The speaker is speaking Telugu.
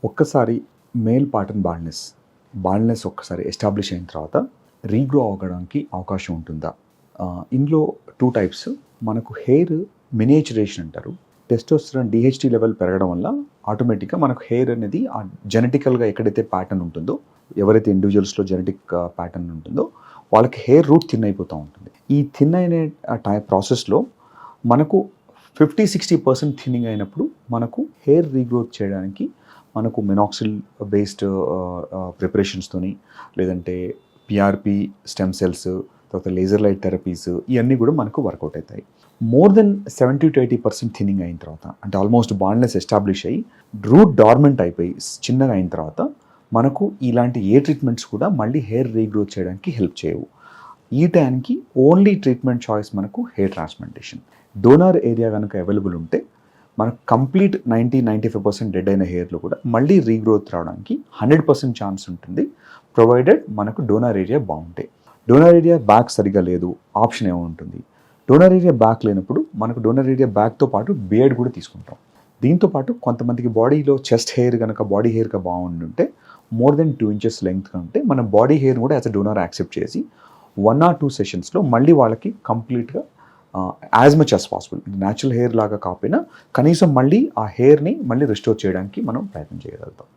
ఒక్కసారి మేల్ పాటర్న్ బాల్డ్నెస్ ఒక్కసారి ఎస్టాబ్లిష్ అయిన తర్వాత రీగ్రో అవ్వడానికి అవకాశం ఉంటుందా? ఇందులో 2 టైప్స్. మనకు హెయిర్ మినియేచరేషన్ అంటారు. టెస్టోస్టెరాన్ డిహెచ్టీ లెవెల్ పెరగడం వల్ల ఆటోమేటిక్గా మనకు హెయిర్ అనేది ఆ జెనెటికల్గా ఎక్కడైతే ప్యాటర్న్ ఉంటుందో, ఎవరైతే ఇండివిజువల్స్లో జెనెటిక్ ప్యాటర్న్ ఉంటుందో వాళ్ళకి హెయిర్ రూట్ థిన్ అయిపోతూ ఉంటుంది. ఈ థిన్ అయిన ప్రాసెస్లో మనకు 50-60% థిన్నింగ్ అయినప్పుడు మనకు హెయిర్ రీగ్రోత్ చేయడానికి మనకు మినాక్సిల్ బేస్డ్ ప్రిపరేషన్స్తోని, లేదంటే పిఆర్పి స్టెమ్ సెల్స్, తర్వాత లేజర్ లైట్ థెరపీస్, ఇవన్నీ కూడా మనకు వర్కౌట్ అవుతాయి. మోర్ దెన్ 70-80% థిన్నింగ్ అయిన తర్వాత, అంటే ఆల్మోస్ట్ బాల్డ్నెస్ ఎస్టాబ్లిష్ అయ్యి రూట్ డార్మెంట్ అయిపోయి చిన్నగా అయిన తర్వాత మనకు ఇలాంటి ఏ ట్రీట్మెంట్స్ కూడా మళ్ళీ హెయిర్ రీగ్రోత్ చేయడానికి హెల్ప్ చేయవు. ఈ టైంకి ఓన్లీ ట్రీట్మెంట్ చాయిస్ మనకు హెయిర్ ట్రాన్స్ప్లాంటేషన్. డోనర్ ఏరియా కనుక అవైలబుల్ ఉంటే మనకు కంప్లీట్ 90-95% డెడ్ అయిన హెయిర్లో కూడా మళ్ళీ రీగ్రోత్ రావడానికి 100% ఛాన్స్ ఉంటుంది, ప్రొవైడెడ్ మనకు డోనర్ ఏరియా బాగుంటాయి. డోనర్ ఏరియా బ్యాక్ సరిగా లేదు, ఆప్షన్ ఏముంటుంది? డోనర్ ఏరియా బ్యాక్ లేనప్పుడు మనకు డోనర్ ఏరియా బ్యాక్తో పాటు బియర్డ్ కూడా తీసుకుంటాం. దీంతోపాటు కొంతమందికి బాడీలో చెస్ట్ హెయిర్ కనుక బాడీ హెయిర్గా బాగుంటుంటే మోర్ దెన్ 2 inches లెంగ్త్ ఉంటే మన బాడీ హెయిర్ కూడా యాజ్ అ డోనర్ యాక్సెప్ట్ చేసి 1 or 2 సెషన్స్లో మళ్ళీ వాళ్ళకి కంప్లీట్గా as much as possible natural hair లాగా కాకపోయినా కనీసం మళ్ళీ ఆ హెయిర్ని మళ్ళీ రిస్టోర్ చేయడానికి మనం ప్రయత్నం చేయగలుగుతాం.